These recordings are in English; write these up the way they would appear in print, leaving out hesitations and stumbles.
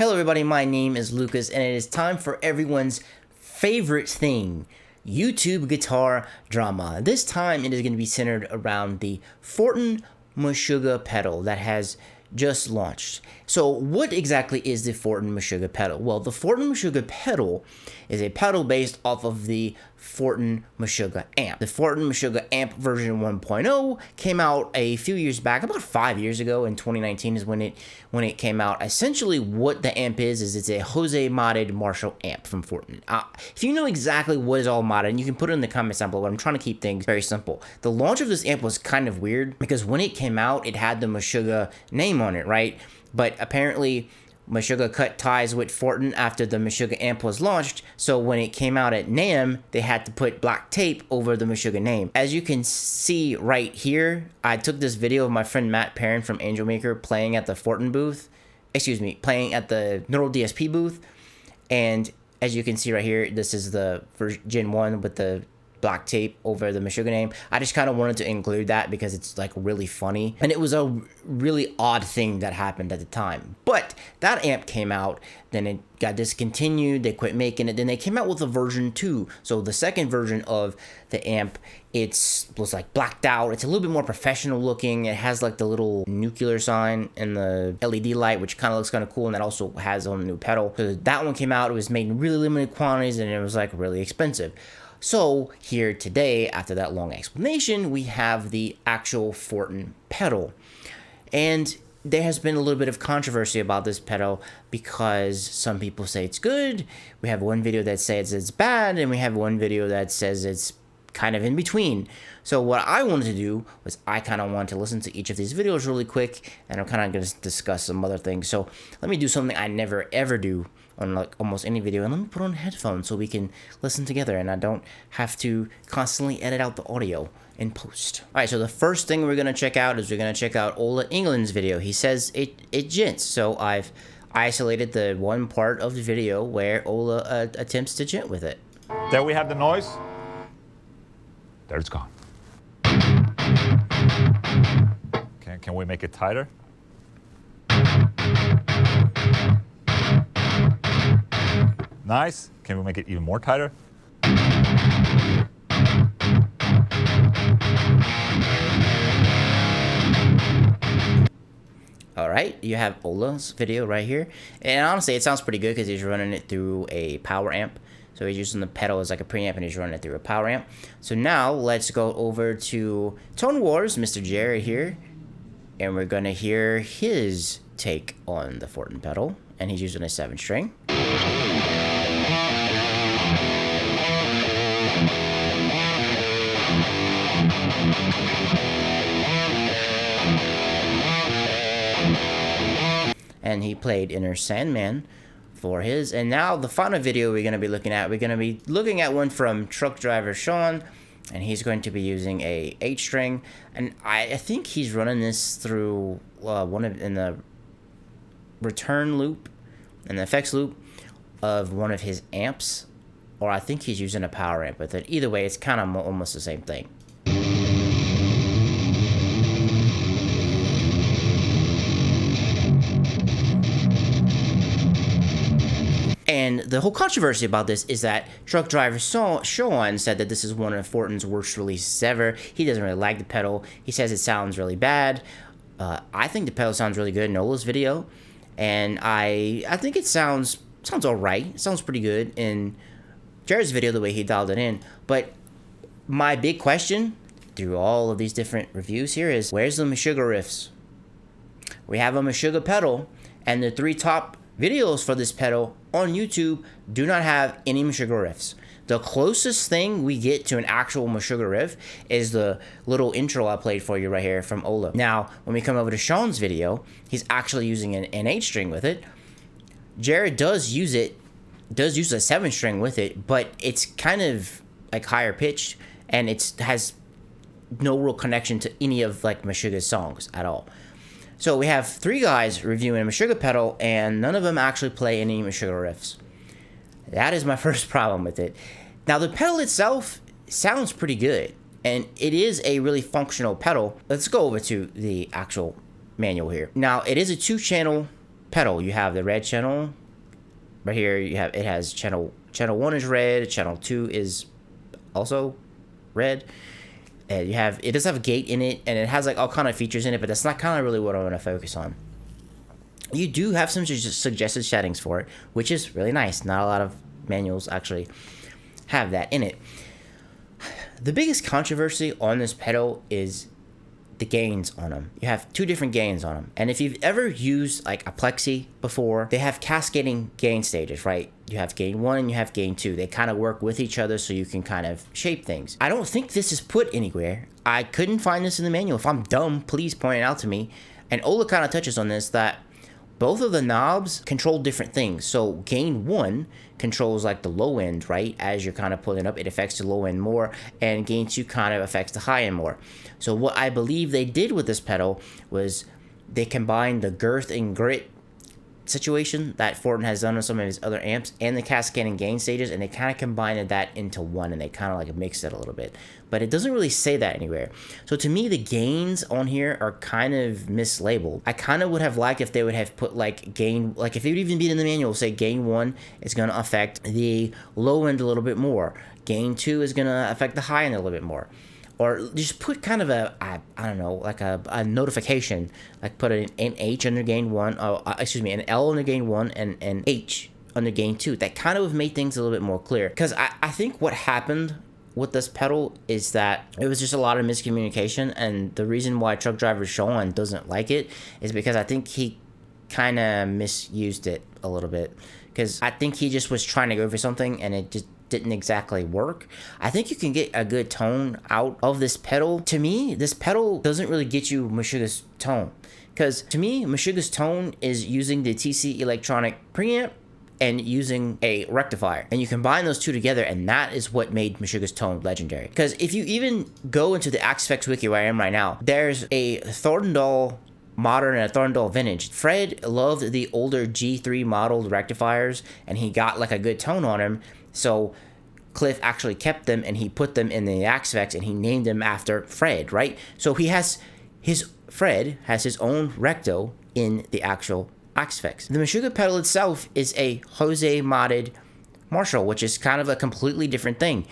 Hello everybody, my name is Lucas and it is time for everyone's favorite thing, YouTube guitar drama. This time it is going to be centered around the Fortin Meshuggah pedal that has just launched. So what exactly is the Fortin Meshuggah pedal? Well, the Fortin Meshuggah pedal is a pedal based off of the Fortin Meshuggah amp. The Fortin Meshuggah amp version 1.0 came out a few years back, about 5 years ago. In 2019 is when it came out. Essentially what the amp is it's a Jose modded Marshall amp from Fortin. If you know exactly what is all modded, you can put it in the comments down below, but I'm trying to keep things very simple. The launch of this amp was kind of weird because when it came out, it had the Meshuggah name on it, right? But apparently Meshuggah cut ties with Fortin after the Meshuggah amp was launched, so when it came out at NAMM, they had to put black tape over the Meshuggah name. As you can see right here, I took this video of my friend Matt Perrin from Angel Maker playing at the Fortin booth, playing at the Neural DSP booth, and as you can see right here, this is the Gen 1 with the black tape over the Meshuggah name. I just kind of wanted to include that because it's like really funny, and it was a really odd thing that happened at the time. But that amp came out, then it got discontinued, they quit making it, then they came out with a version 2. So the second version of the amp, was like blacked out. It's a little bit more professional looking. It has like the little nuclear sign and the LED light, which kind of looks kind of cool, and that also has on the new pedal. So that one came out, it was made in really limited quantities, and it was like really expensive. So here today, after that long explanation, we have the actual Fortin pedal. And there has been a little bit of controversy about this pedal because some people say it's good. We have one video that says it's bad, and we have one video that says it's kind of in between. So what I wanted to do was I kind of wanted to listen to each of these videos really quick, and I'm kind of going to discuss some other things. So let me do something I never ever do on like almost any video, and let me put on headphones so we can listen together and I don't have to constantly edit out the audio in post. Alright, so the first thing we're going to check out is we're going to check out Ola England's video. He says it jints, so I've isolated the one part of the video where Ola attempts to jint with it. There we have the noise. There it's gone. Can we make it tighter? Nice. Can we make it even more tighter? Alright, you have Ola's video right here. And honestly, it sounds pretty good because he's running it through a power amp. So he's using the pedal as like a preamp and he's running it through a power amp. So now let's go over to Tone Wars, Mr. Jared here. And we're going to hear his take on the Fortin pedal. And he's using a 7-string. And he played Inner Sandman for his. And now the final video we're going to be looking at one from Truck Driver Sean, and he's going to be using a 8-string, and I think he's running this through in the return loop and the effects loop of one of his amps, or I think he's using a power amp with it. Either way, it's kind of almost the same thing. And the whole controversy about this is that Truck Driver Sean said that this is one of Fortin's worst releases ever. He doesn't really like the pedal. He says it sounds really bad. I think the pedal sounds really good in Ola's video, and I think it sounds all right. It sounds pretty good in Jared's video the way he dialed it in. But my big question through all of these different reviews here is, where's the Meshuggah riffs? We have a Meshuggah pedal, and the 3 top videos for this pedal on YouTube do not have any Meshuggah riffs. The closest thing we get to an actual Meshuggah riff is the little intro I played for you right here from Ola. Now, when we come over to Sean's video, he's actually using an 8-string with it. Jared does use a 7-string with it, but it's kind of like higher pitched, and it has no real connection to any of like Meshuggah's songs at all. So we have 3 guys reviewing a Meshuggah pedal, and none of them actually play any Meshuggah riffs. That is my first problem with it. Now, the pedal itself sounds pretty good, and it is a really functional pedal. Let's go over to the actual manual here. Now, it is a 2-channel pedal. You have the red channel right here. It has channel 1 is red, channel 2 is also red. And it does have a gate in it, and it has like all kind of features in it, but that's not kind of really what I want to focus on. You do have some suggested settings for it, which is really nice. Not a lot of manuals actually have that in it. The biggest controversy on this pedal is the gains on them. You have 2 different gains on them, and if you've ever used like a plexi before, they have cascading gain stages, right? You have gain 1 and you have gain 2. They kind of work with each other, so you can kind of shape things. I don't think this is put anywhere. I couldn't find this in the manual. If I'm dumb, please point it out to me. And Ola kind of touches on this, that both of the knobs control different things. So gain 1 controls like the low end, right? As you're kind of pulling up, it affects the low end more, and gain 2 kind of affects the high end more. So what I believe they did with this pedal was they combined the girth and grit situation that Fortin has done on some of his other amps and the cascading gain stages, and they kind of combined that into one, and they kind of like mixed it a little bit, but it doesn't really say that anywhere. So to me, the gains on here are kind of mislabeled. I kind of would have liked if they would have put like gain, like if it would even be in the manual, say gain 1 is going to affect the low end a little bit more, gain 2 is going to affect the high end a little bit more. Or just put kind of I don't know, like a notification, like put an H under gain 1, an L under gain 1 and an H under gain 2. That kind of made things a little bit more clear. Because I think what happened with this pedal is that it was just a lot of miscommunication, and the reason why truck driver Sean doesn't like it is because I think he kind of misused it a little bit. Because I think he just was trying to go for something and it just didn't exactly work. I think you can get a good tone out of this pedal. To me, this pedal doesn't really get you Meshuggah's tone, because to me, Meshuggah's tone is using the TC electronic preamp and using a rectifier, and you combine those 2 together, and that is what made Meshuggah's tone legendary. Because if you even go into the Axe-Fx wiki where I am right now, there's a Thorndal Modern and a Thorndal Vintage. Fred loved the older G3 modeled rectifiers, and he got like a good tone on him. So Cliff actually kept them, and he put them in the Axe-Fx, and he named them after Fred, right? So Fred has his own recto in the actual Axe-Fx. The Meshuggah pedal itself is a Jose modded Marshall, which is kind of a completely different thing.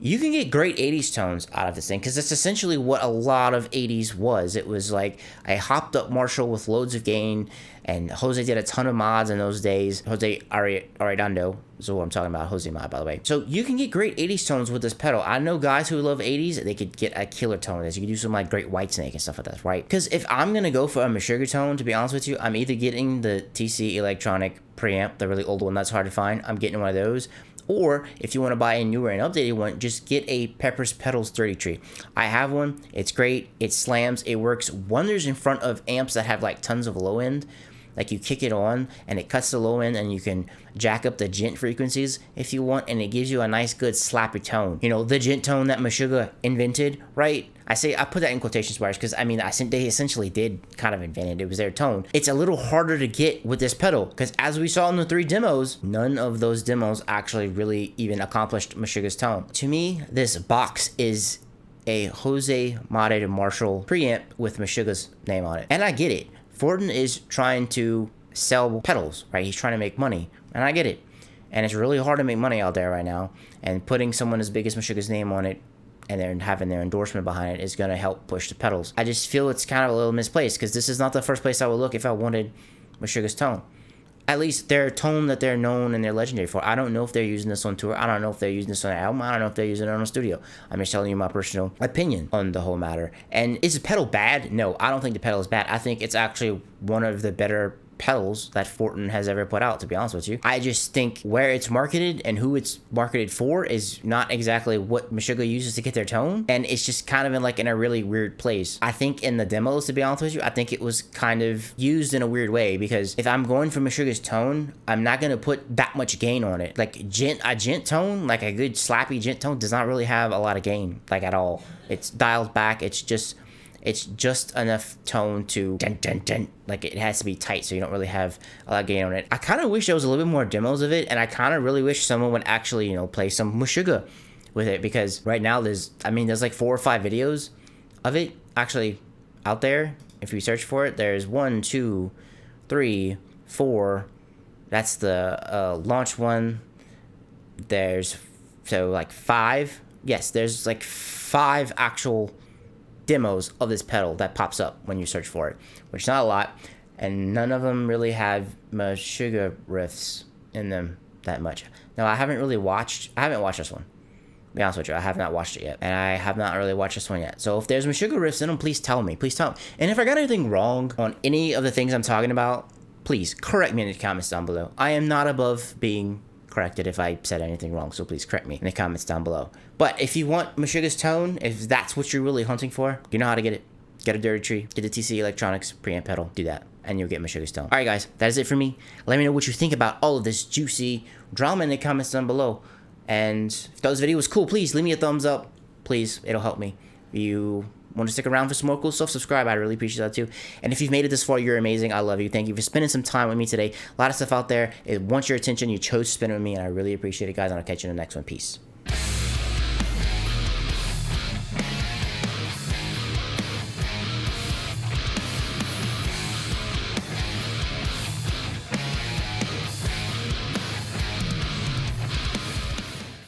You can get great 80s tones out of this thing, because that's essentially what a lot of 80s was. It was like a hopped up Marshall with loads of gain, and Jose did a ton of mods in those days. Jose Arredondo is what I'm talking about, Jose mod, by the way. So you can get great 80s tones with this pedal. I know guys who love 80s, they could get a killer tone with this. You could do some like great Whitesnake and stuff like that, right? Because if I'm going to go for a Meshuggah tone, to be honest with you, I'm either getting the TC electronic preamp, the really old one that's hard to find. I'm getting one of those. Or if you want to buy a newer and updated one, just get a Peppers Pedals 30 tree. I have one. It's great. It slams. It works wonders in front of amps that have like tons of low end. Like you kick it on and it cuts the low end, and you can jack up the gent frequencies if you want, and it gives you a nice good slappy tone. You know, the gent tone that Meshuggah invented, right? I put that in quotation marks because I mean, they essentially did kind of invent it. It was their tone. It's a little harder to get with this pedal, because as we saw in the 3 demos, none of those demos actually really even accomplished Meshuggah's tone. To me, this box is a Jose modded Marshall preamp with Meshuggah's name on it. And I get it. Fortin is trying to sell pedals, right? He's trying to make money, and I get it. And it's really hard to make money out there right now, and putting someone as big as Meshuggah's name on it and then having their endorsement behind it is going to help push the pedals. I just feel it's kind of a little misplaced, because this is not the first place I would look if I wanted Meshuggah's tone. At least their tone that they're known and they're legendary for. I don't know if they're using this on tour. I don't know if they're using this on an album. I don't know if they're using it on a studio. I'm just telling you my personal opinion on the whole matter. And is the pedal bad? No, I don't think the pedal is bad. I think it's actually one of the better pedals that Fortin has ever put out, to be honest with you. I just think where it's marketed and who it's marketed for is not exactly what Meshuggah uses to get their tone, and it's just kind of in a really weird place. I think in the demos, to be honest with you, I think it was kind of used in a weird way, because if I'm going for Meshuggah's tone, I'm not going to put that much gain on it. Like a gent tone, like a good slappy gent tone, does not really have a lot of gain, like at all. It's dialed back. It's just enough tone to dent. Like it has to be tight, so you don't really have a lot of gain on it. I kind of wish there was a little bit more demos of it, and I kind of really wish someone would actually, play some Meshuggah with it, because right now there's like 4 or 5 videos of it actually out there. If you search for it, there's 1, 2, 3, 4. That's the launch one. There's like 5. Yes, there's like 5 actual demos of this pedal that pops up when you search for it, which is not a lot, and none of them really have Meshuggah riffs in them that much. Now, I haven't watched this one. To be honest with you, I have not watched it yet, and I have not really watched this one yet. So if there's Meshuggah riffs in them, please tell me. Please tell me. And if I got anything wrong on any of the things I'm talking about, please correct me in the comments down below. I am not above being corrected if I said anything wrong, so please correct me in the comments down below. But if you want Meshuggah's Tone, if that's what you're really hunting for, you know how to get it. Get a dirty tree, get the TC Electronics preamp pedal, do that, and you'll get Meshuggah's Tone. Alright guys, that is it for me. Let me know what you think about all of this juicy drama in the comments down below. And if this video was cool, please leave me a thumbs up. Please, it'll help me. If you want to stick around for some more cool stuff, subscribe. I really appreciate that too. And if you've made it this far, you're amazing. I love you. Thank you for spending some time with me today. A lot of stuff out there. It wants your attention. You chose to spend it with me, and I really appreciate it, guys. And I'll catch you in the next one. Peace.